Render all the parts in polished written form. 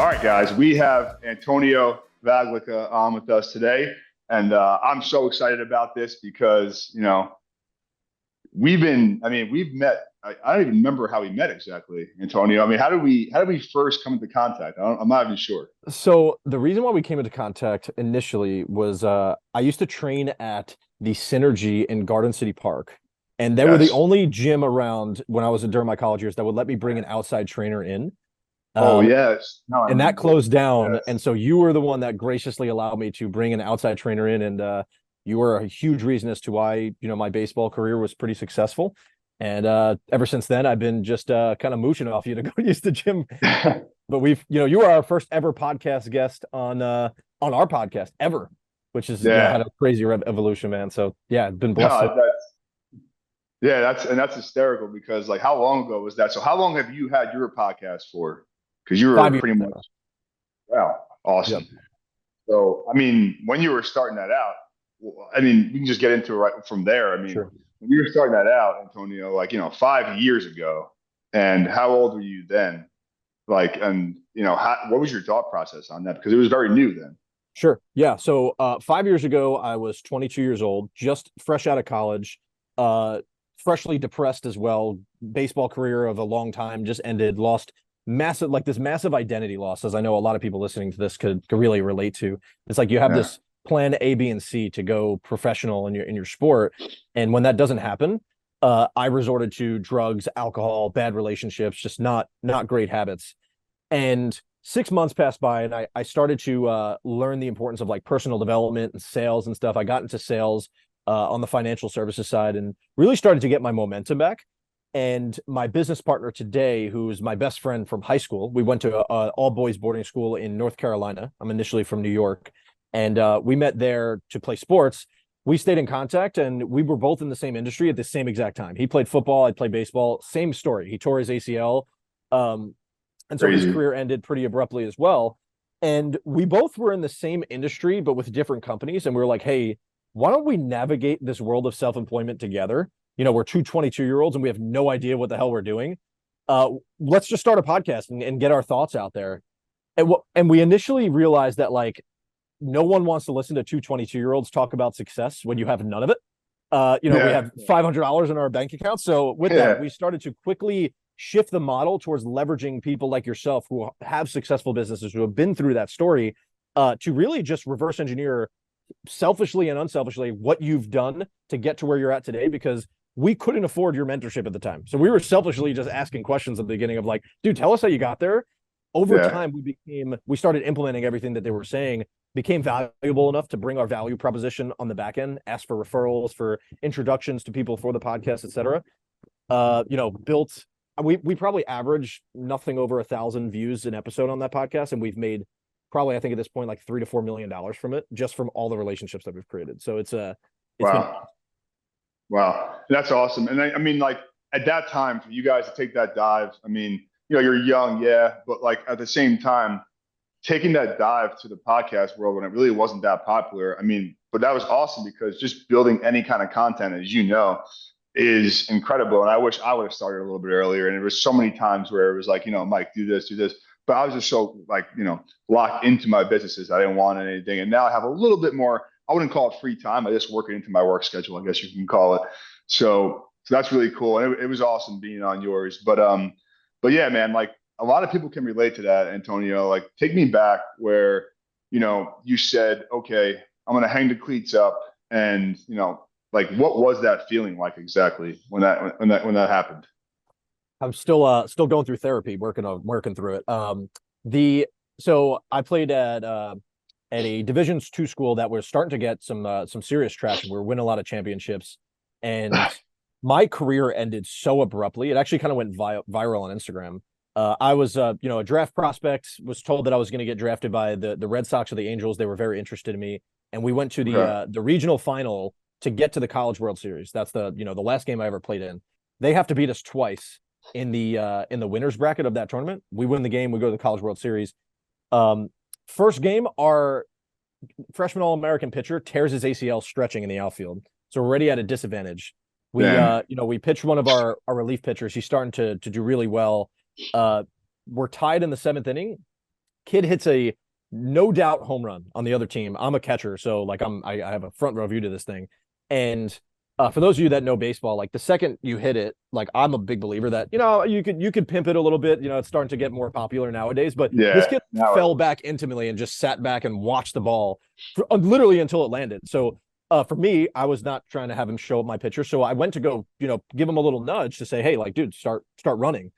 All right, guys, we have Antonio Vaglica on with us today. And I'm so excited about this because, we've met. I don't even remember how we met exactly, Antonio. I mean, how did we first come into contact? I'm not even sure. So the reason why we came into contact initially was I used to train at the Synergy in Garden City Park, and they were the Yes. only gym around when I was during my college years that would let me bring an outside trainer in. Oh, Um, yes. Now I and that remember. closed down, Yes. and so you were the one that graciously allowed me to bring an outside trainer in, and you were a huge reason as to why my baseball career was pretty successful. And ever since then, I've been just kind of mooching off you to go use the gym. But you were our first ever podcast guest on our podcast ever, which is had Yeah. a crazy evolution, man. So yeah, been blessed to. No, that's hysterical because like how long ago was that? So how long have you had your podcast for? Because you were 5 years pretty much now. wow, Yep. awesome. So, I mean, when you were starting that out, I mean, we can just get into it right from there. I mean, Sure. when you were starting that out, Antonio, 5 years ago, and how old were you then? And what was your thought process on that? Because it was very new then. Sure. Yeah. So 5 years ago, I was 22 years old, just fresh out of college, uh, freshly depressed as well. Baseball career of a long time just ended, lost this massive identity loss, as I know a lot of people listening to this could really relate to. It's like you have Yeah. this plan A, B, and C to go professional in your sport. And when that doesn't happen, I resorted to drugs, alcohol, bad relationships, just not great habits. And 6 months passed by, and I started to learn the importance of like personal development and sales and stuff. I got into sales on the financial services side and really started to get my momentum back. And my business partner today, who's my best friend from high school, we went to a all boys boarding school in North Carolina. I'm initially from New York, and we met there to play sports. We stayed in contact, and we were both in the same industry at the same exact time. He played football, I played baseball. Same story. He tore his ACL. Um, and so his Crazy. career ended pretty abruptly as well. And we both were in the same industry, but with different companies. And we were like, hey, why don't we navigate this world of self employment together? We're two 22-year olds and we have no idea what the hell we're doing. Let's just start a podcast and get our thoughts out there. And we initially realized that like no one wants to listen to two 22-year-olds talk about success when you have none of it. We Yeah. have $500 in our bank account. So with that, Yeah. we started to quickly shift the model towards leveraging people like yourself who have successful businesses who have been through that story to really just reverse engineer selfishly and unselfishly what you've done to get to where you're at today, because we couldn't afford your mentorship at the time. So we were selfishly just asking questions at the beginning of like, dude, tell us how you got there. Over Yeah. time, we started implementing everything that they were saying, became valuable enough to bring our value proposition on the back end, ask for referrals, for introductions to people for the podcast, etc. Built we probably average nothing over 1,000 views an episode on that podcast, and we've made probably, I think at this point, like $3 to $4 million from it, just from all the relationships that we've created. So it's been Wow. Wow. That's awesome. And I mean, like at that time, for you guys to take that dive, I mean, you're young, yeah, but like at the same time, taking that dive to the podcast world when it really wasn't that popular. I mean, but that was awesome because just building any kind of content, as you know, is incredible. And I wish I would have started a little bit earlier. And there was so many times where it was like, Mike, do this, do this. But I was just so like, locked into my businesses. I didn't want anything. And now I have a little bit more, I wouldn't call it free time. I just work it into my work schedule, I guess you can call it. So that's really cool. And it was awesome being on yours. But yeah, man, like a lot of people can relate to that, Antonio. Like take me back where, you said, okay, I'm going to hang the cleats up and, like what was that feeling like exactly when that happened? I'm still going through therapy, working through it. The So I played at a Divisions 2 school that was starting to get some serious traction. We were winning a lot of championships, and my career ended so abruptly. It actually kind of went viral on Instagram. I was a draft prospect. Was told that I was going to get drafted by the Red Sox or the Angels. They were very interested in me, and we went to Okay. the regional final to get to the College World Series. That's the last game I ever played in. They have to beat us twice in the winners bracket of that tournament. We win the game, we go to the College World Series. Um, First game, our freshman All-American pitcher tears his ACL stretching in the outfield, so we're already at a disadvantage. Damn. We pitched one of our relief pitchers. He's starting to do really well. We're tied in the seventh inning. Kid hits a no doubt home run on the other team. I'm a catcher, so like I have a front row view to this thing. And for those of you that know baseball, like the second you hit it, like I'm a big believer that you could pimp it a little bit. It's starting to get more popular nowadays. But this Yeah. kid Now it fell is. back intimately and just sat back and watched the ball for, literally until it landed. So for me, I was not trying to have him show up my pitcher, so I went to go give him a little nudge to say, hey, like dude, start running.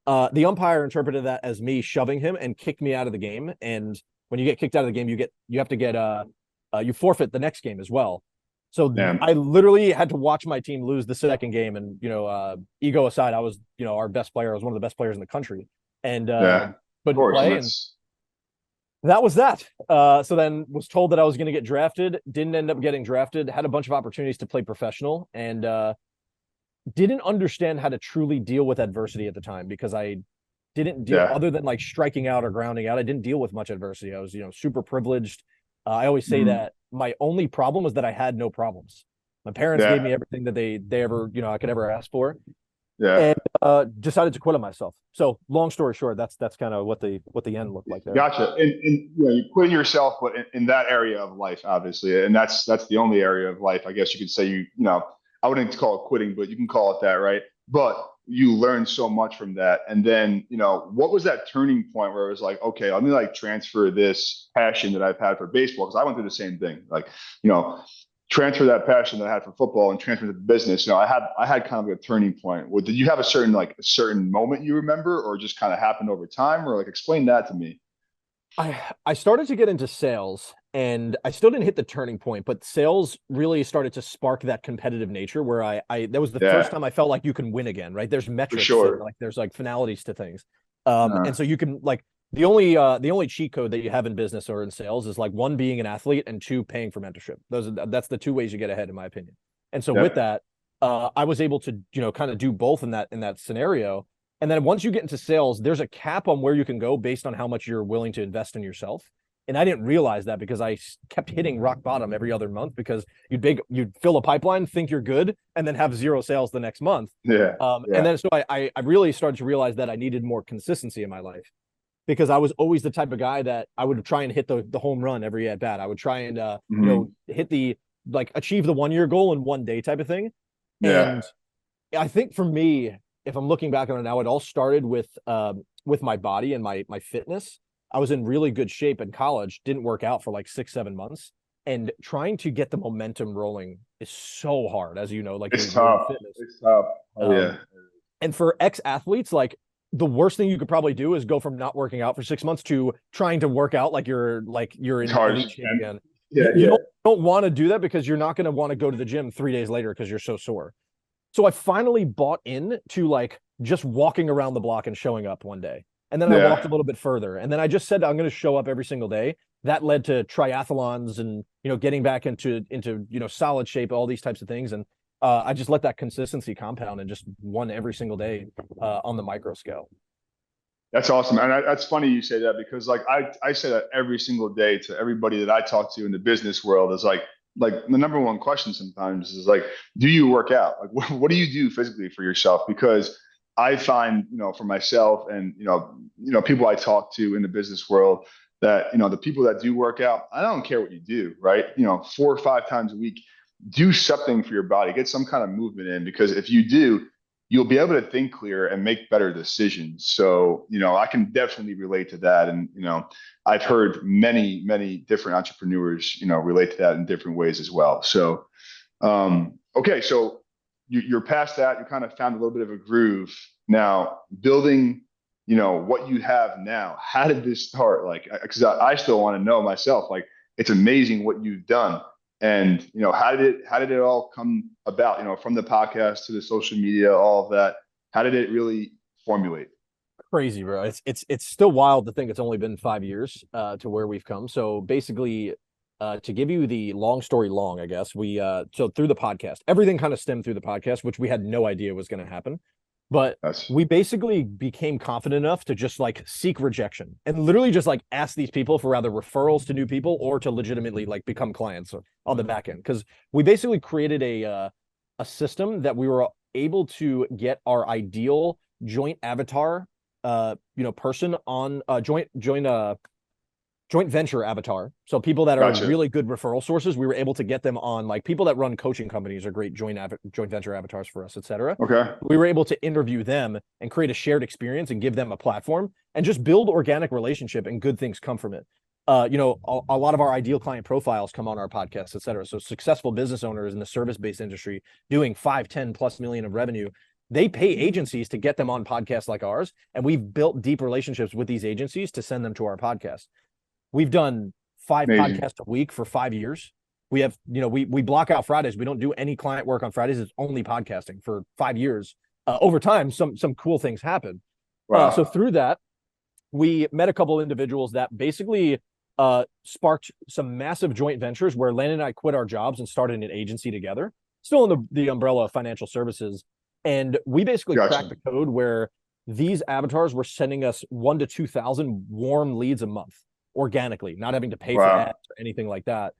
The umpire interpreted that as me shoving him and kicked me out of the game. And when you get kicked out of the game, you have to get you forfeit the next game as well. So Damn. I literally had to watch my team lose the second game. And ego aside, I was our best player. I was one of the best players in the country, and Yeah. Of couldn't course. And play. And that's that was that. So then was told that I was going to get drafted. Didn't end up getting drafted. Had a bunch of opportunities to play professional, and didn't understand how to truly deal with adversity at the time because I didn't deal yeah. other than like striking out or grounding out. I didn't deal with much adversity. I was, super privileged. I always say Mhm. that my only problem was that I had no problems. My parents gave Yeah. me everything that they ever, I could ever ask for, Yeah. and decided to quit on myself. So long story short, that's kind of what the end looked like there. Gotcha. And you quit yourself, but in that area of life, obviously, and that's the only area of life, I guess you could say I wouldn't call it quitting, but you can call it that, right? But you learned so much from that. And then, what was that turning point where it was like, okay, let me like transfer this passion that I've had for baseball? Because I went through the same thing. Like, you know, transfer that passion that I had for football and transfer to the business. I had kind of a turning point. Well, did you have a certain moment you remember, or just kind of happened over time, or like explain that to me? I started to get into sales, and I still didn't hit the turning point, but sales really started to spark that competitive nature where I that was the first Yeah, time I felt like you can win again, right? There's for metrics and sure. like there's like finalities to things. And Uh, so you can like the only cheat code that you have in business or in sales is like one, being an athlete, and two, paying for mentorship. That's the two ways you get ahead, in my opinion. And so with yep. that, I was able to, kind of do both in that scenario. And then once you get into sales, there's a cap on where you can go based on how much you're willing to invest in yourself. And I didn't realize that because I kept hitting rock bottom every other month because you'd fill a pipeline, think you're good, and then have zero sales the next month. Yeah, And yeah, then so I really started to realize that I needed more consistency in my life because I was always the type of guy that I would try and hit the home run every at bat. I would try and hmm, hit the like achieve the 1 year goal in one day type of thing. yeah, And I think for me, if I'm looking back on it now, it all started with my body and my fitness. I was in really good shape in college, didn't work out for like 6, 7 months. And trying to get the momentum rolling is so hard, as you know, like it's you're in tough. fitness. It's tough. Oh Um, yeah, and for ex-athletes, like the worst thing you could probably do is go from not working out for 6 months to trying to work out like you're as in hard as elite you shape can. again. Yeah, You yeah, don't want to do that because you're not going to want to go to the gym 3 days later because you're so sore. So I finally bought in to like just walking around the block and showing up one day. And then I walked a yeah. little bit further. And then I just said I'm going to show up every single day. That led to triathlons and getting back into solid shape, all these types of things. And I just let that consistency compound and just won every single day on the micro scale. That's awesome, and that's funny you say that because like I say that every single day to everybody that I talk to in the business world is like the number one question sometimes is like, do you work out? Like, what do you do physically for yourself? Because I find for myself and people I talk to in the business world that the people that do work out, I don't care what you do, right? 4 or 5 times a week, do something for your body, get some kind of movement in because if you do you'll be able to think clear and make better decisions. So, I can definitely relate to that. And, I've heard many, many different entrepreneurs, relate to that in different ways as well. So, okay. So you're past that. You kind of found a little bit of a groove now building, what you have now. How did this start? Like, cause I still want to know myself, like, it's amazing what you've done. And how did it all come about? From the podcast to the social media, all of that. How did it really formulate? Crazy, bro. It's still wild to think it's only been 5 years to where we've come. So basically, to give you the long story long, I guess we so through the podcast, everything kind of stemmed through the podcast, which we had no idea was going to happen. But That's we basically became confident enough to just like seek rejection and literally just like ask these people for either referrals to new people or to legitimately like become clients on the back end. Because we basically created a system that we were able to get our ideal joint avatar person on joint joint venture avatar. So people that are Gotcha. really good referral sources, we were able to get them on, like people that run coaching companies are great joint venture avatars for us, et cetera. Okay. We were able to interview them and create a shared experience and give them a platform and just build organic relationship, and good things come from it. A lot of our ideal client profiles come on our podcast, et cetera. So successful business owners in the service-based industry doing 5, 10+ million of revenue, they pay agencies to get them on podcasts like ours. And we've built deep relationships with these agencies to send them to our podcast. We've done 5 Amazing. podcasts a week for 5 years. We have, we block out Fridays. We don't do any client work on Fridays. It's only podcasting for 5 years. Over time, some cool things happen. So Wow. through that, we met a couple of individuals that basically sparked some massive joint ventures where Landon and I quit our jobs and started an agency together, still in the umbrella of financial services. And we basically cracked the code where these avatars were sending us 1,000 to 2,000 warm leads a month organically, not having to pay for ads or anything like that.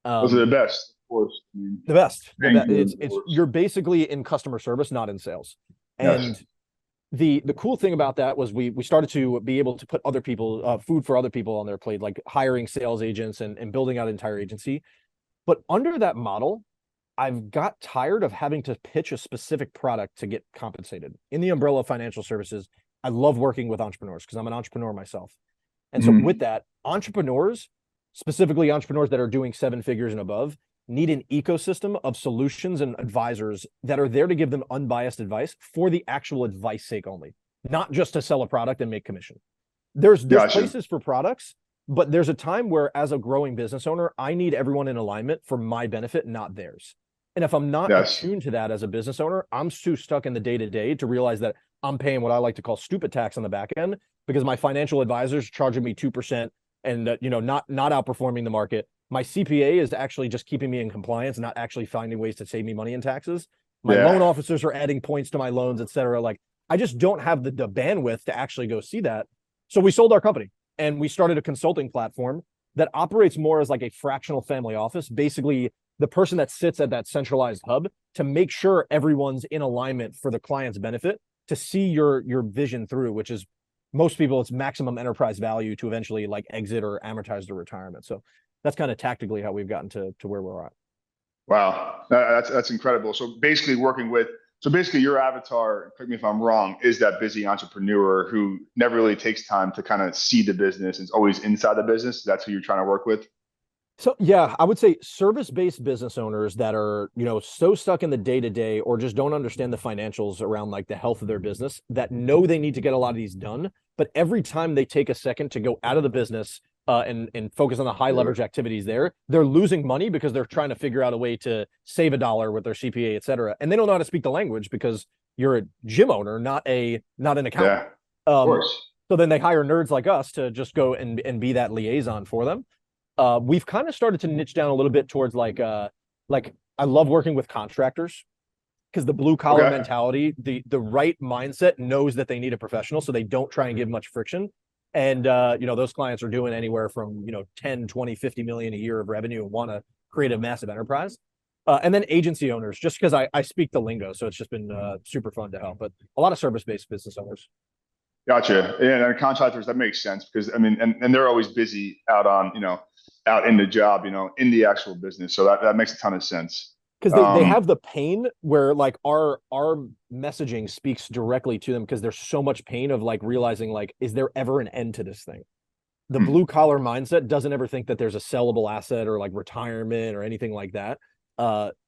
Those are the best, of course. I mean, the best. it's You're basically in customer service, not in sales. And yes. the cool thing about that was we started to be able to put other people, food for other people on their plate, like hiring sales agents and building out an entire agency. But under that model, I've got tired of having to pitch a specific product to get compensated. In the umbrella of financial services, I love working with entrepreneurs because I'm an entrepreneur myself. And so with that, entrepreneurs, specifically entrepreneurs that are doing 7 figures and above, need an ecosystem of solutions and advisors that are there to give them unbiased advice for the actual advice sake only, not just to sell a product and make commission. There's places for products, but there's a time where, as a growing business owner, I need everyone in alignment for my benefit, not theirs. And if I'm not attuned to that as a business owner, I'm too stuck in the day-to-day to realize that I'm paying what I like to call stupid tax on the back end because my financial advisors charging me 2% and not outperforming the market. My CPA is actually just keeping me in compliance, not actually finding ways to save me money in taxes. My loan officers are adding points to my loans, et cetera. Like, I just don't have the bandwidth to actually go see that. So we sold our company and we started a consulting platform that operates more as like a fractional family office, basically the person that sits at that centralized hub to make sure everyone's in alignment for the client's benefit, to see your vision through, which is most people, it's maximum enterprise value to eventually like exit or amortize their retirement. So that's kind of tactically how we've gotten to where we're at. Wow, that's incredible. So basically your avatar, correct me if I'm wrong, is that busy entrepreneur who never really takes time to kind of see the business and is always inside the business. That's who you're trying to work with. So yeah, I would say service-based business owners that are, so stuck in the day-to-day or just don't understand the financials around like the health of their business, that know they need to get a lot of these done. But every time they take a second to go out of the business and focus on the high leverage activities there, they're losing money because they're trying to figure out a way to save a dollar with their CPA, et cetera. And they don't know how to speak the language because you're a gym owner, not an accountant. Yeah, of course. So then they hire nerds like us to just go and be that liaison for them. We've kind of started to niche down a little bit towards like I love working with contractors because the blue collar mentality, the right mindset knows that they need a professional, so they don't try and give much friction. And those clients are doing anywhere from 10, 20, 50 million a year of revenue and want to create a massive enterprise. And then agency owners, just because I speak the lingo, so it's just been super fun to help. But a lot of service-based business owners. Gotcha. Yeah, and contractors, that makes sense because I mean, and they're always busy out on, out in the job, in the actual business. So that makes a ton of sense. Because they have the pain where like our messaging speaks directly to them because there's so much pain of like realizing like, is there ever an end to this thing? The blue collar mindset doesn't ever think that there's a sellable asset or like retirement or anything like that.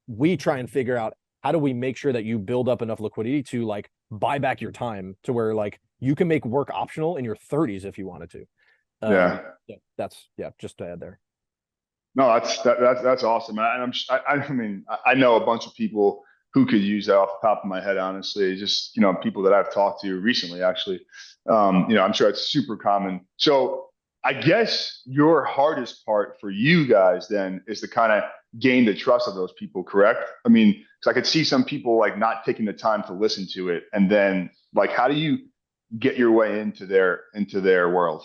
We try and figure out how do we make sure that you build up enough liquidity to like buy back your time to where like you can make work optional in your 30s if you wanted to. That's just to add there. No, that's awesome. And I know a bunch of people who could use that off the top of my head, honestly, just, people that I've talked to recently, actually. I'm sure it's super common. So I guess your hardest part for you guys then is to kind of gain the trust of those people, correct? I mean, because I could see some people like not taking the time to listen to it. And then like, how do you get your way into their world?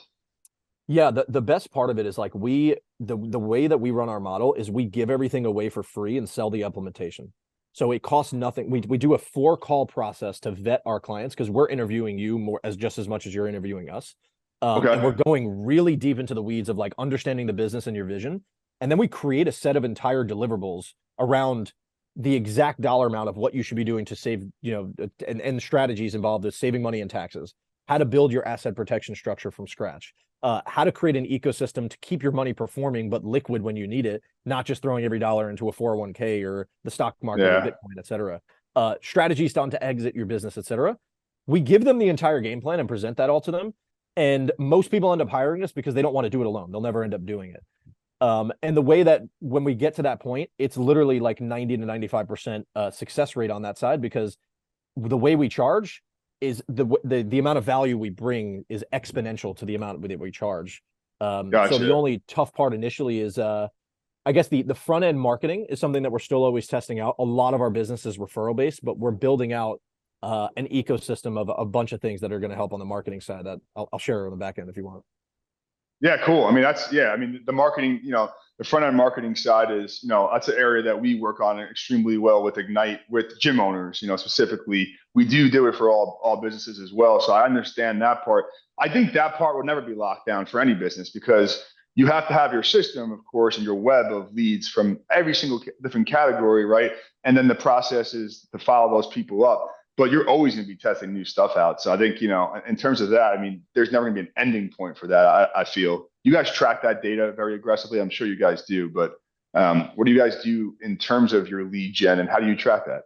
Yeah, the best part of it is like the way that we run our model is we give everything away for free and sell the implementation. So it costs nothing. We do a 4-call process to vet our clients because we're interviewing you just as much as you're interviewing us. And we're Okay. going really deep into the weeds of like understanding the business and your vision. And then we create a set of entire deliverables around the exact dollar amount of what you should be doing to save, and strategies involved with saving money and taxes, how to build your asset protection structure from scratch, how to create an ecosystem to keep your money performing but liquid when you need it, not just throwing every dollar into a 401k or the stock market or Yeah. Bitcoin, et cetera. Strategies down to exit your business, et cetera. We give them the entire game plan and present that all to them. And most people end up hiring us because they don't want to do it alone. They'll never end up doing it. And the way that when we get to that point, it's literally like 90 to 95% success rate on that side, because the way we charge is the amount of value we bring is exponential to the amount that we charge. So the Gotcha. only tough part initially is, I guess the front end marketing is something that we're still always testing out. A lot of our business is referral based, but we're building out an ecosystem of a bunch of things that are going to help on the marketing side that I'll share on the back end if you want. Yeah, cool. I mean, I mean, the marketing, the front end marketing side is, that's an area that we work on extremely well with Ignite, with gym owners, specifically. We do it for all businesses as well. So I understand that part. I think that part will never be locked down for any business, because you have to have your system, of course, and your web of leads from every single different category, right? And then the process is to follow those people up. But you're always going to be testing new stuff out. So I think, in terms of that, I mean, there's never going to be an ending point for that. I feel you guys track that data very aggressively. I'm sure you guys do. But what do you guys do in terms of your lead gen, and how do you track that?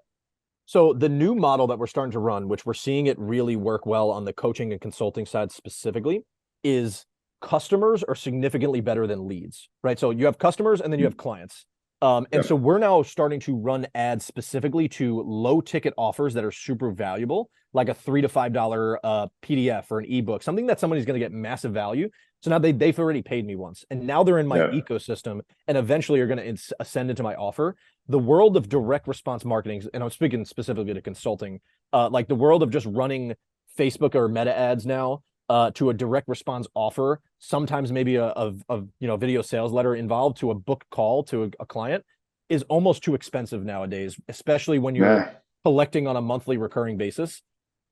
So the new model that we're starting to run, which we're seeing it really work well on the coaching and consulting side specifically, is customers are significantly better than leads, right? So you have customers and then you have clients. And so Yep. we're now starting to run ads specifically to low ticket offers that are super valuable, like a $3 to $5 PDF or an ebook, something that somebody's going to get massive value. So now they've already paid me once, and now they're in my Yep. ecosystem, and eventually are going to ascend into my offer. The world of direct response marketing, and I'm speaking specifically to consulting, like the world of just running Facebook or Meta ads now, to a direct response offer, sometimes maybe a video sales letter involved, to a book call to a client, is almost too expensive nowadays, especially when you're Yeah. collecting on a monthly recurring basis.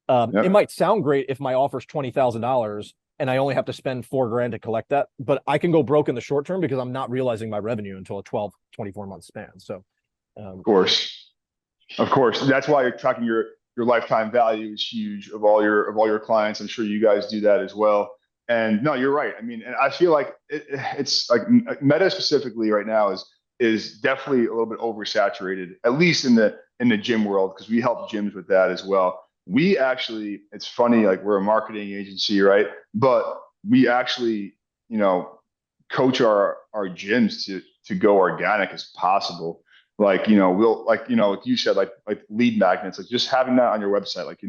It Yep. might sound great if my offer's $20,000 and I only have to spend $4,000 to collect that, but I can go broke in the short term because I'm not realizing my revenue until a 12, 24-month span. So, Of course. Of course. That's why you're tracking your lifetime value is huge of all your clients. I'm sure you guys do that as well. And no, you're right. I mean, and I feel like it's like Meta specifically right now is definitely a little bit oversaturated, at least in the gym world, because we help gyms with that as well. We actually, it's funny, like we're a marketing agency, right? But we actually, you know, coach our gyms to go organic as possible. Like, we'll, like, like you said, like lead magnets, like just having that on your website, like,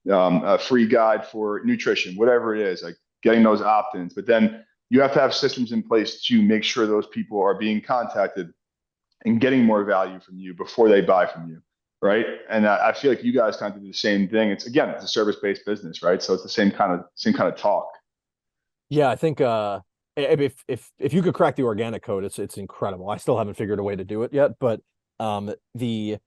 a free guide for nutrition, whatever it is, like getting those opt-ins. But then you have to have systems in place to make sure those people are being contacted and getting more value from you before they buy from you. Right. And I feel like you guys kind of do the same thing. It's a service-based business, right? So it's the same kind of talk. yeah, I think if you could crack the organic code, it's incredible. I still haven't figured a way to do it yet, but the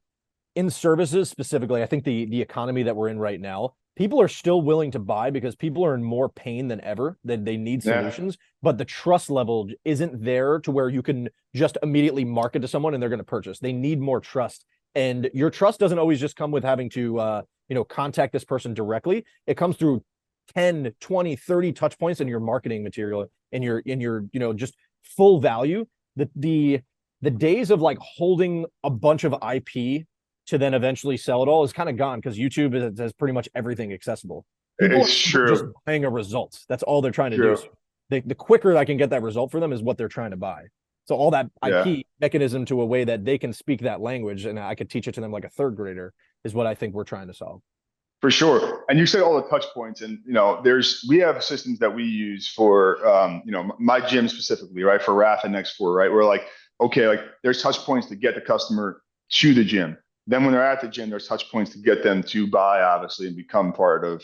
in services specifically, I think the economy that we're in right now, people are still willing to buy because people are in more pain than ever. That they need Yeah. solutions, but the trust level isn't there to where you can just immediately market to someone and they're going to purchase. They need more trust, and your trust doesn't always just come with having to contact this person directly. It comes through 10, 20, 30 touch points in your marketing material, in your just full value. The days of like holding a bunch of IP to then eventually sell it all is kind of gone, because YouTube has pretty much everything accessible. People are It's still just true. buying a result. That's all they're trying to do. True. So the quicker I can get that result for them is what they're trying to buy. So all that Yeah. IP mechanism to a way that they can speak that language and I could teach it to them like a third grader is what I think we're trying to solve. For sure. And you said all the touch points, and we have systems that we use for my gym specifically, right? For RAF and X4, right? We're like, okay, like there's touch points to get the customer to the gym. Then when they're at the gym, there's touch points to get them to buy, obviously, and become part of,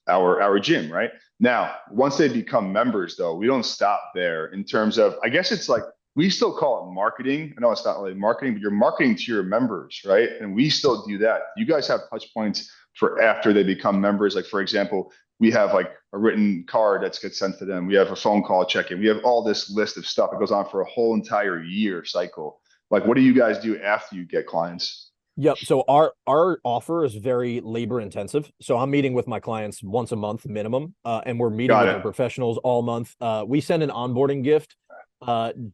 our gym, right? Now, once they become members, though, we don't stop there in terms of, I guess it's like we still call it marketing. I know it's not really marketing, but you're marketing to your members, right? And we still do that. You guys have touch points for after they become members. Like, for example, We have like a written card that gets sent to them. We have a phone call check-in. We have all this list of stuff that goes on for a whole entire year cycle. Like, what do you guys do after you get clients? Yep. So our offer is very labor intensive. So I'm meeting with my clients once a month minimum, and we're meeting Got with it. their professionals all month. We send an onboarding gift,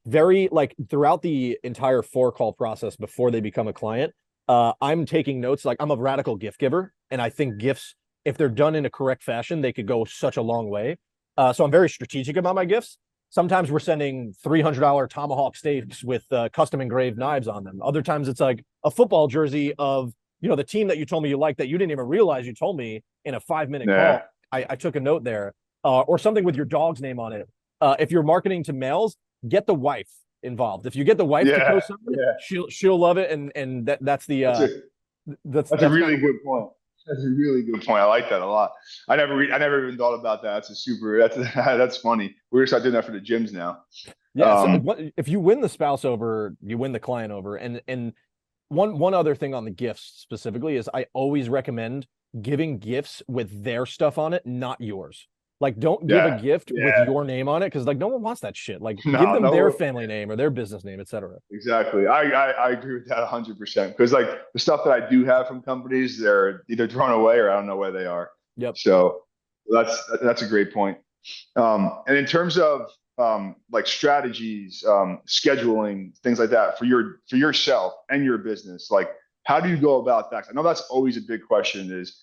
very like throughout the entire 4 call process before they become a client. I'm taking notes. Like I'm a radical gift giver, and I think gifts, if they're done in a correct fashion, they could go such a long way. So I'm very strategic about my gifts. Sometimes we're sending $300 tomahawk steaks with custom engraved knives on them. Other times it's like a football jersey of, the team that you told me you liked that you didn't even realize you told me in a 5-minute Yeah. call. I took a note there, or something with your dog's name on it. If you're marketing to males, get the wife involved. If you get the wife to Yeah. co-sign, Yeah. she'll love it, and that's the That's a that's a kind really of good point. That's a really good point. I like that a lot. I never even thought about that. That's that's funny. We're gonna start doing that for the gyms now. yeah. So Um, if you win the spouse over, you win the client over, and one other thing on the gifts specifically is I always recommend giving gifts with their stuff on it, not yours. Like, don't give a yeah. gift with Yeah. your name on it because like no one wants that shit. Like, give No, them their no. family name or their business name, etc. Exactly. I agree with that 100% because like the stuff that I do have from companies, they're either thrown away or I don't know where they are. Yep. So that's a great point. And in terms of like strategies, scheduling, things like that for yourself and your business, like how do you go about that? I know that's always a big question is,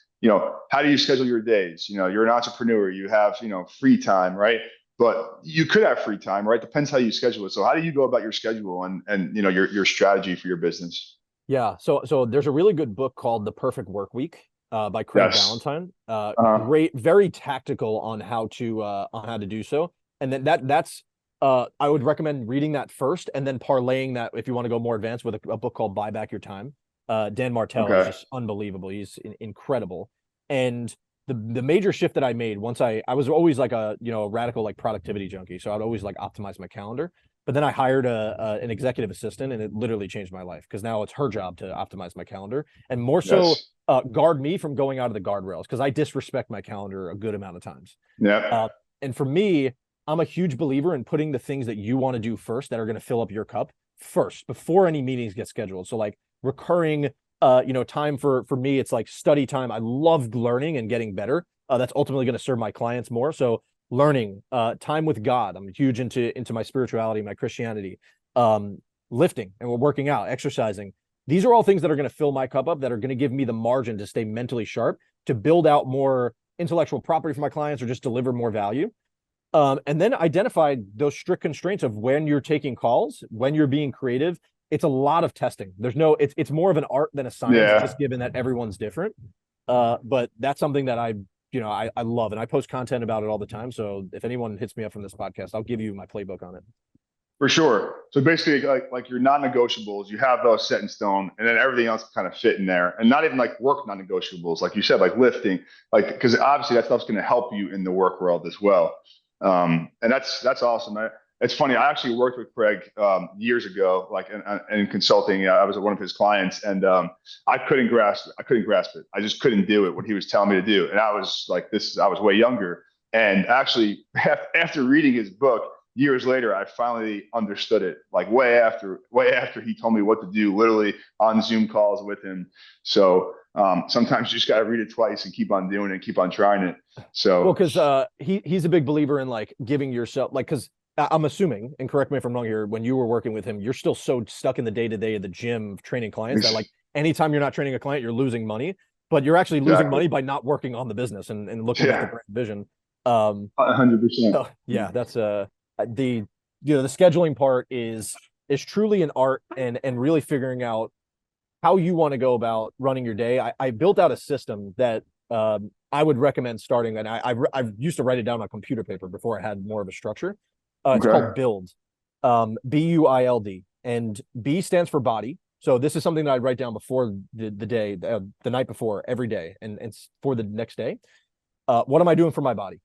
how do you schedule your days? You're an entrepreneur, you have, free time, right? But you could have free time, right? Depends how you schedule it. So how do you go about your schedule and your strategy for your business? Yeah. So there's a really good book called The Perfect Work Week by Craig Yes. Ballantyne. Uh, Great, very tactical on how to do so. And then that's I would recommend reading that first and then parlaying that if you want to go more advanced with a book called Buy Back Your Time. Dan Martell is okay. just unbelievable. He's incredible. And the major shift that I made once I was always like a radical like productivity junkie. So I'd always like optimize my calendar. But then I hired an executive assistant, and it literally changed my life because now it's her job to optimize my calendar and more so Yes. guard me from going out of the guardrails because I disrespect my calendar a good amount of times. Uh, Yep. and for me, I'm a huge believer in putting the things that you want to do first that are going to fill up your cup first before any meetings get scheduled. So like recurring, time for me, it's like study time. I love learning and getting better. That's ultimately going to serve my clients more. So learning, time with God. I'm huge into my spirituality, my Christianity, um, lifting, and we're working out, exercising. These are all things that are going to fill my cup up, that are going to give me the margin to stay mentally sharp, to build out more intellectual property for my clients, or just deliver more value. And then identify those strict constraints of when you're taking calls, when you're being creative. It's a lot of testing. It's more of an art than a science, Yeah. just given that everyone's different. But that's something that I love, and I post content about it all the time. So if anyone hits me up from this podcast, I'll give you my playbook on it. For sure. So basically, like your non-negotiables, you have those set in stone, and then everything else kind of fit in there, and not even like work non-negotiables, like you said, like lifting, like because obviously that stuff's going to help you in the work world as well. And that's awesome. It's funny. I actually worked with Craig years ago, like in consulting. I was one of his clients, and I couldn't grasp it. I just couldn't do it. What he was telling me to do, and I was like, this. I was way younger, and actually, after reading his book years later, I finally understood it. Like way after he told me what to do, literally on Zoom calls with him. So sometimes you just got to read it twice and keep on doing it, keep on trying it. Well, So because he's a big believer in like giving yourself, like, because I'm assuming, and correct me if I'm wrong here, when you were working with him, you're still so stuck in the day to day of the gym training clients that like anytime you're not training a client, you're losing money, but you're actually losing exactly, money by not working on the business and looking at the yeah, grand vision. Um, 100%. so yeah, that's the the scheduling part is truly an art, and really figuring out how you want to go about running your day. I built out a system that I would recommend starting, and I used to write it down on computer paper before I had more of a structure. It's called Okay. Build, BUILD, and B stands for body. So this is something that I write down before the day, the night before, every day, and it's for the next day. What am I doing for my body?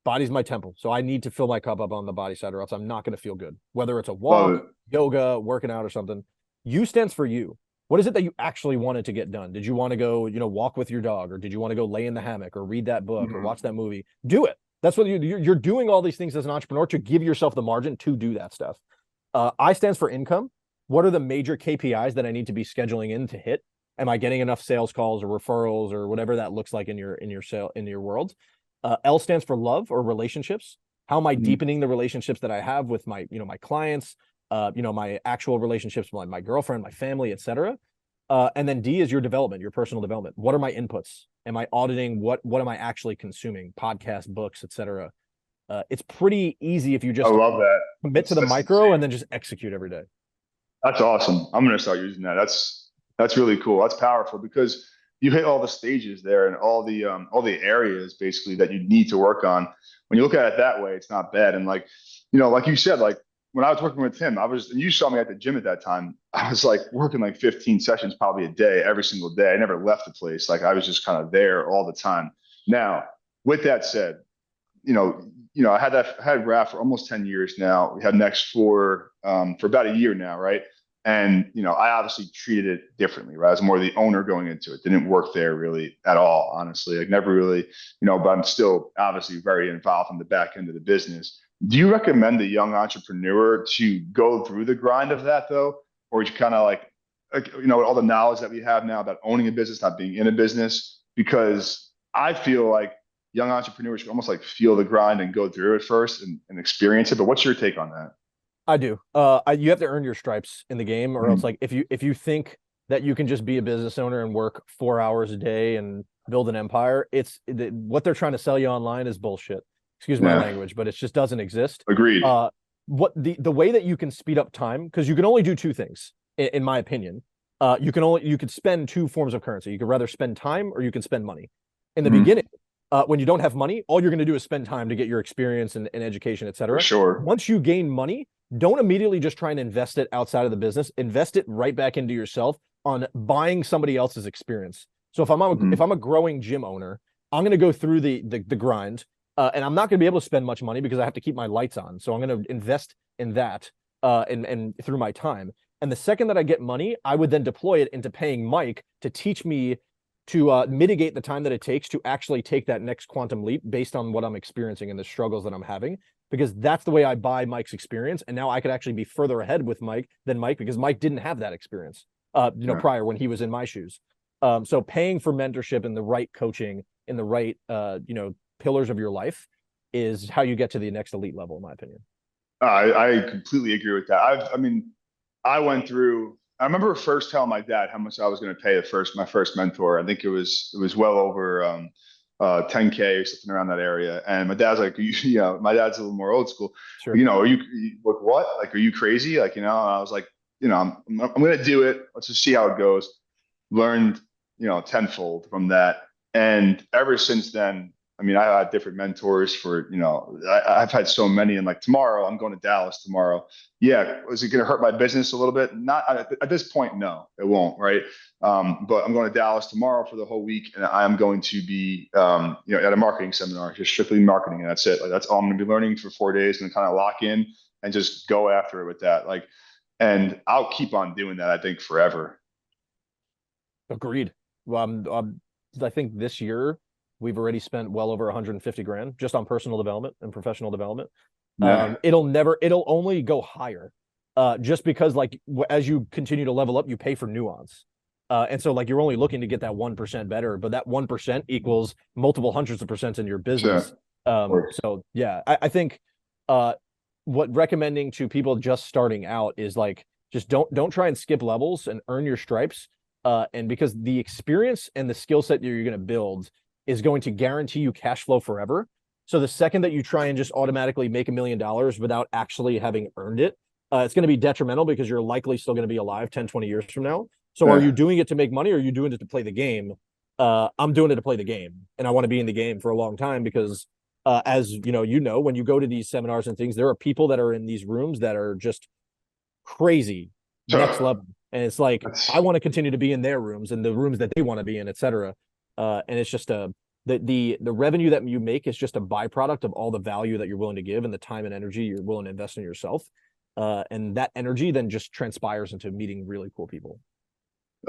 Body's my temple, so I need to fill my cup up on the body side, or else I'm not going to feel good. Whether it's a Love walk, it. yoga, working out, or something. U stands for you. What is it that you actually wanted to get done? Did you want to go, walk with your dog, or did you want to go lay in the hammock, or read that book, or watch that movie? Do it. That's what you're doing all these things as an entrepreneur to give yourself the margin to do that stuff. I stands for income. What are the major KPIs that I need to be scheduling in to hit? Am I getting enough sales calls or referrals or whatever that looks like in your world? L stands for love or relationships. How am I deepening the relationships that I have with my clients, my actual relationships with my girlfriend, my family, etc. And then D is your development, your personal development. What are my inputs? Am I auditing? What am I actually consuming? Podcasts, books, etc. It's pretty easy if you I just love that. commit to the micro and then just execute every day. That's awesome. I'm going to start using that. That's really cool. That's powerful because you hit all the stages there and all the areas basically that you need to work on. When you look at it that way, it's not bad. And like, like you said, like when I was working with him, and you saw me at the gym at that time, I was like working like 15 sessions probably a day, every single day. I never left the place. Like I was just kind of there all the time. Now, with that said, I had Raph for almost 10 years now. We had Next for about a year now, right? And I obviously treated it differently, right? I was more the owner going into it. Didn't work there really at all, honestly. Like never really, but I'm still obviously very involved in the back end of the business. Do you recommend the young entrepreneur to go through the grind of that though? Or you kind of like, all the knowledge that we have now about owning a business, not being in a business? Because I feel like young entrepreneurs should almost like feel the grind and go through it first and experience it. But what's your take on that? I do. You have to earn your stripes in the game, or else like if you think that you can just be a business owner and work 4 hours a day and build an empire, what they're trying to sell you online is bullshit. Excuse my language, but it just doesn't exist. Agreed. What the way that you can speed up time, because you can only do two things, in my opinion. You could spend two forms of currency. You could rather spend time or you can spend money. In the beginning, when you don't have money, all you're going to do is spend time to get your experience and education, etc. For sure. Once you gain money, don't immediately just try and invest it outside of the business. Invest it right back into yourself on buying somebody else's experience. So if I'm a growing gym owner, I'm going to go through the grind, and I'm not going to be able to spend much money because I have to keep my lights on. So I'm going to invest in that and through my time. And the second that I get money, I would then deploy it into paying Mike to teach me to mitigate the time that it takes to actually take that next quantum leap based on what I'm experiencing and the struggles that I'm having, because that's the way I buy Mike's experience. And now I could actually be further ahead with Mike than Mike, because Mike didn't have that experience, prior when he was in my shoes. So paying for mentorship and the right coaching in the right, pillars of your life is how you get to the next elite level, in my opinion. I completely agree with that. I went through. I remember first telling my dad how much I was going to pay my first mentor. I think it was well over 10K or something around that area. And my dad's like, my dad's a little more old school. Sure. Are you like what? Like, are you crazy? Like, and I was like, I'm going to do it. Let's just see how it goes. Learned, tenfold from that. And ever since then, I had different mentors for, I've had so many. And like tomorrow, I'm going to Dallas tomorrow. Yeah. Is it going to hurt my business a little bit? Not at this point. No, it won't. Right. But I'm going to Dallas tomorrow for the whole week. And I'm going to be, at a marketing seminar, just strictly marketing. And that's it. Like, that's all I'm going to be learning for 4 days and kind of lock in and just go after it with that. Like, and I'll keep on doing that, I think, forever. Agreed. Well, I think this year we've already spent well over 150 grand just on personal development and professional development. Yeah. It'll only go higher, just because like as you continue to level up, you pay for nuance. And so like you're only looking to get that 1% better, but that 1% equals multiple hundreds of percents in your business. Sure. So yeah, I think what recommending to people just starting out is like, just don't try and skip levels and earn your stripes. And because the experience and the skill set that you're going to build is going to guarantee you cash flow forever. So the second that you try and just automatically make $1 million without actually having earned it, it's going to be detrimental, because you're likely still going to be alive 10, 20 years from now. So are you doing it to make money, or are you doing it to play the game? I'm doing it to play the game, and I want to be in the game for a long time, because as when you go to these seminars and things, there are people that are in these rooms that are just crazy, next level. And it's like, I want to continue to be in their rooms and the rooms that they want to be in, etc. And it's just the revenue that you make is just a byproduct of all the value that you're willing to give and the time and energy you're willing to invest in yourself. And that energy then just transpires into meeting really cool people.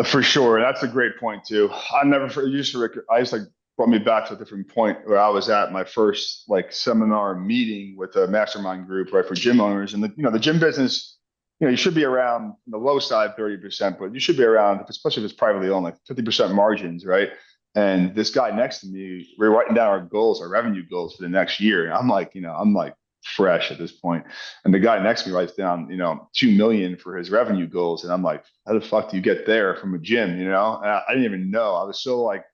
For sure. That's a great point too. I just like brought me back to a different point where I was at my first like seminar meeting with a mastermind group, right, for gym owners. And the gym business, you should be around the low side 30%, but you should be around, especially if it's privately owned, like 50% margins, right? And this guy next to me, we're writing down our goals, our revenue goals for the next year. And I'm like fresh at this point. And the guy next to me writes down, 2 million for his revenue goals. And I'm like, how the fuck do you get there from a gym? And I didn't even know. I was so like,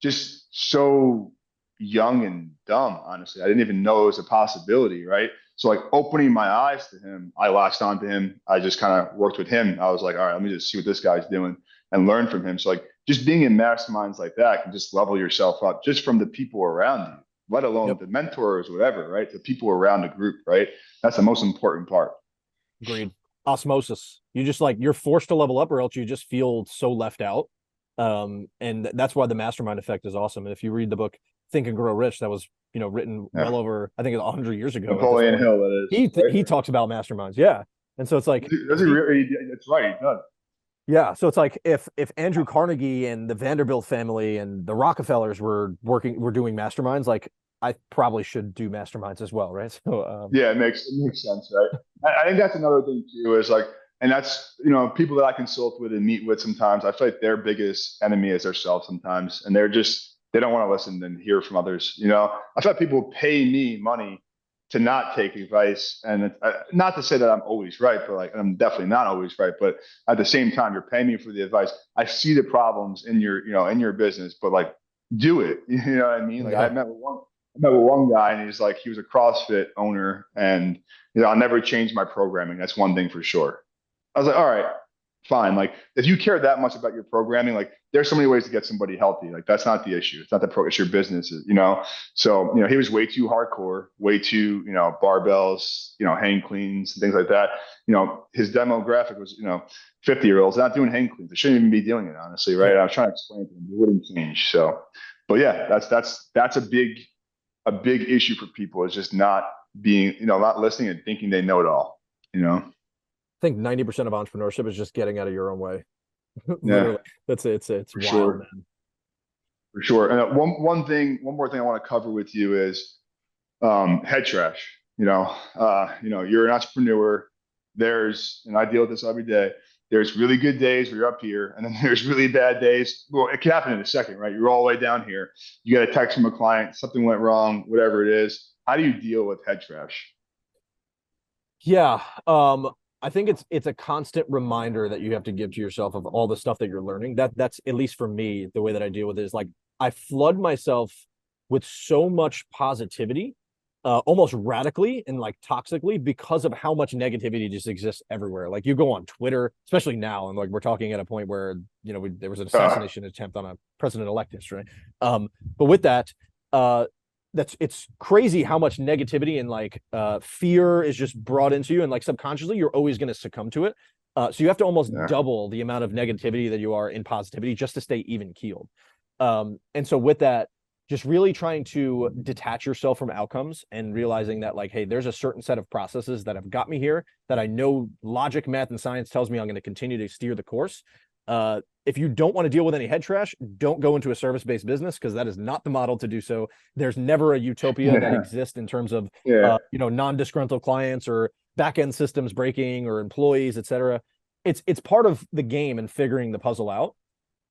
just so young and dumb, honestly. I didn't even know it was a possibility, right? So like opening my eyes to him, I latched onto him. I just kind of worked with him. I was like, all right, let me just see what this guy's doing and learn from him. So like just being in masterminds like that can just level yourself up just from the people around you, let alone Yep. the mentors, whatever, right? The people around the group, right? That's the most important part. Agreed. Osmosis. You just like you're forced to level up, or else you just feel so left out. And that's why the mastermind effect is awesome. And if you read the book Think and Grow Rich, that was written well Yeah. over, I think, 100 years ago at this Napoleon point. Hill, that is, right? He talks about masterminds, yeah. And so it's like, Does he really? It's right. He does. yeah, so it's like if Andrew Carnegie and the Vanderbilt family and the Rockefellers were doing masterminds, like I probably should do masterminds as well, right? So Yeah, it makes sense, right? I think that's another thing too, is like, and that's people that I consult with and meet with sometimes. I feel like their biggest enemy is themselves sometimes, and they don't want to listen and hear from others. I feel like people pay me money to not take advice, and not to say that I'm always right, but like I'm definitely not always right. But at the same time, you're paying me for the advice. I see the problems in your business, but like do it. You know what I mean? Like yeah. I met with one guy, and he was a CrossFit owner, and I'll never change my programming. That's one thing for sure. I was like, all right, fine. Like, if you care that much about your programming, like, there's so many ways to get somebody healthy. Like, that's not the issue. It's not it's your business. So, he was way too hardcore, way too, barbells, hang cleans, and things like that. His demographic was, 50-year-olds not doing hang cleans. They shouldn't even be doing it, honestly, right? Yeah. I was trying to explain to them, it wouldn't change. So, but yeah, that's a big issue for people, is just not being, not listening and thinking they know it all, you know? I think 90% of entrepreneurship is just getting out of your own way. Yeah, Literally. It's for wild, sure. man. For sure. And one more thing I want to cover with you is head trash. You're an entrepreneur. And I deal with this every day. There's really good days where you're up here, and then there's really bad days. Well, it can happen in a second, right? You're all the way down here. You get a text from a client, something went wrong, whatever it is. How do you deal with head trash? Yeah. I think it's a constant reminder that you have to give to yourself of all the stuff that you're learning. That's at least for me, the way that I deal with it is like I flood myself with so much positivity, almost radically and like toxically, because of how much negativity just exists everywhere. Like you go on Twitter, especially now, and like we're talking at a point where there was an Uh, assassination attempt on a president-elect history. But with that, it's crazy how much negativity and like fear is just brought into you, and like subconsciously you're always going to succumb to it. So you have to almost yeah. double the amount of negativity that you are in positivity just to stay even keeled. And so with that, just really trying to detach yourself from outcomes and realizing that like, hey, there's a certain set of processes that have got me here that I know logic, math, and science tells me I'm going to continue to steer the course. If you don't want to deal with any head trash, don't go into a service-based business, because that is not the model to do so. There's never a utopia that exists in terms of Yeah. non-disgruntled clients or back-end systems breaking or employees, et cetera. It's part of the game and figuring the puzzle out.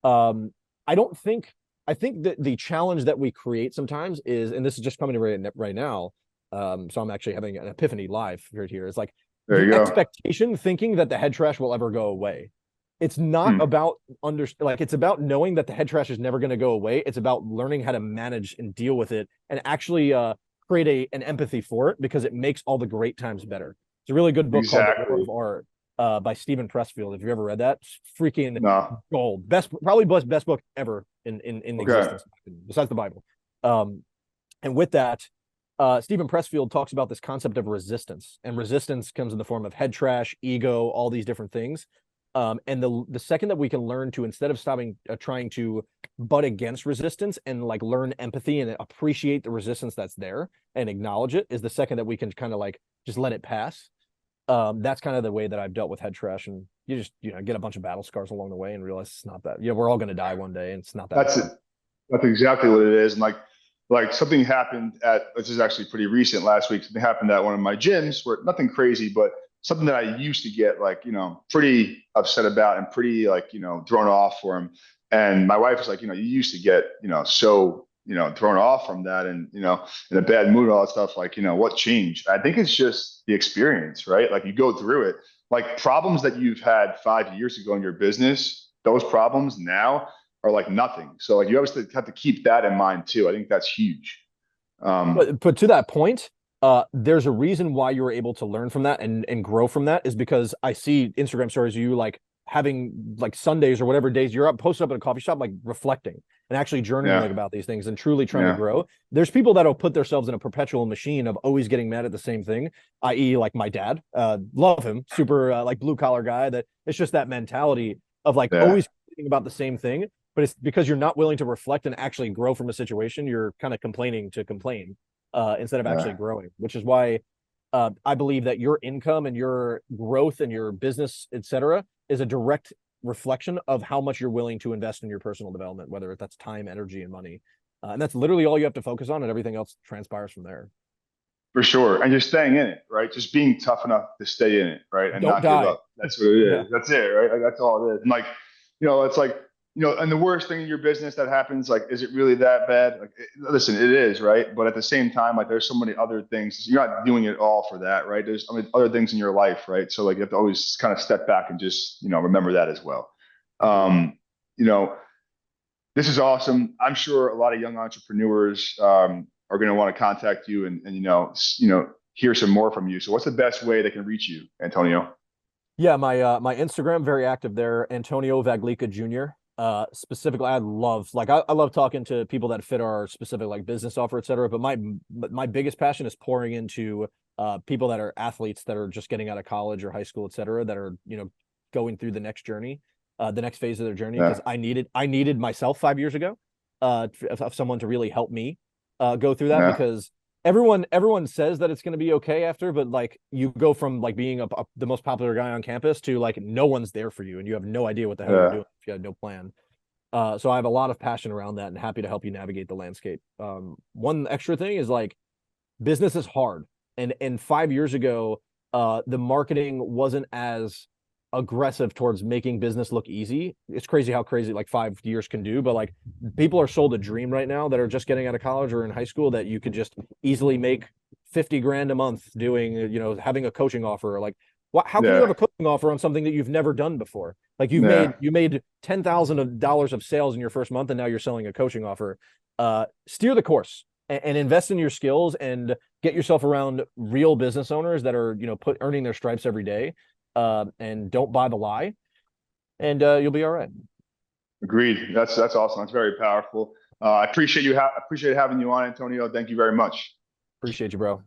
Um, I don't think I think that the challenge that we create sometimes is, and this is just coming to right now. So I'm actually having an epiphany live right here. It's like There the you go. expectation, thinking that the head trash will ever go away. It's not Hmm. about it's about knowing that the head trash is never going to go away. It's about learning how to manage and deal with it, and actually create an empathy for it, because it makes all the great times better. It's a really good book called The War Exactly. of Art, by Stephen Pressfield. If you ever read that, it's freaking No. gold. Probably best book ever in Okay. existence, besides the Bible. Um, and with that, Stephen Pressfield talks about this concept of resistance, and resistance comes in the form of head trash, ego, all these different things. And the second that we can learn to, instead of stopping trying to butt against resistance and like learn empathy and appreciate the resistance that's there and acknowledge it, is the second that we can kind of like just let it pass. That's kind of the way that I've dealt with head trash. And you just, get a bunch of battle scars along the way and realize it's not that, we're all going to die one day and it's not that That's it. bad. That's exactly what it is. And like something happened this is actually pretty recent last week. Something happened at one of my gyms where nothing crazy, but something that I used to get like, pretty upset about and pretty like, thrown off for him. And my wife was like, you used to get, so, thrown off from that and, in a bad mood, all that stuff. Like, what changed? I think it's just the experience, right? Like you go through it, like problems that you've had 5 years ago in your business, those problems now are like nothing. So like you always have to keep that in mind too. I think that's huge. But to that point, there's a reason why you were able to learn from that and grow from that is because I see Instagram stories of you like having like Sundays or whatever days you're up posted up at a coffee shop, like reflecting and actually journaling Yeah, about these things and truly trying to yeah, grow. There's people that'll put themselves in a perpetual machine of always getting mad at the same thing, i.e., like my dad. Love him, super like blue collar guy. That it's just that mentality of like yeah, always thinking about the same thing. But it's because you're not willing to reflect and actually grow from a situation. You're kind of complaining to complain instead of actually yeah. growing, which is why I believe that your income and your growth and your business, etc., is a direct reflection of how much you're willing to invest in your personal development, whether that's time, energy, and money. And that's literally all you have to focus on, and everything else transpires from there. For sure. And just staying in it, right? Just being tough enough to stay in it, right? And Don't not give die. up. That's what it Yeah. is. That's it, right? Like, that's all it is. And like, it's like, and the worst thing in your business that happens, like, is it really that bad? Like, listen, it is, right? But at the same time, like, there's so many other things. You're not doing it all for that, right? There's, other things in your life, right? So like, you have to always kind of step back and just, remember that as well. Agreed. You know, this is awesome. I'm sure a lot of young entrepreneurs are going to want to contact you and hear some more from you. So, what's the best way they can reach you, Antonio? Yeah, my Instagram, very active there, Antonio Vaglica Jr. Specifically, I love talking to people that fit our specific like business offer, et cetera. But my biggest passion is pouring into people that are athletes that are just getting out of college or high school, et cetera, that are going through the next journey, the next phase of their journey. Because Yeah, I needed myself 5 years ago, of someone to really help me go through that yeah, because everyone says that it's going to be okay after, but like you go from like being the most popular guy on campus to like no one's there for you and you have no idea what the hell you're yeah, doing if you had no plan. So I have a lot of passion around that and happy to help you navigate the landscape. One extra thing is like business is hard, and 5 years ago, the marketing wasn't as aggressive towards making business look easy. It's crazy how crazy like 5 years can do, but like people are sold a dream right now that are just getting out of college or in high school that you could just easily make 50 grand a month doing, having a coaching offer. Like, how can you have yeah, a coaching offer on something that you've never done before? Like yeah. you made $10,000 of sales in your first month, and now you're selling a coaching offer. Steer the course and invest in your skills and get yourself around real business owners that are, earning their stripes every day, and don't buy the lie, and you'll be all right. Agreed. That's awesome. That's very powerful. I appreciate having you on, Antonio. Thank you very much. Appreciate you, bro.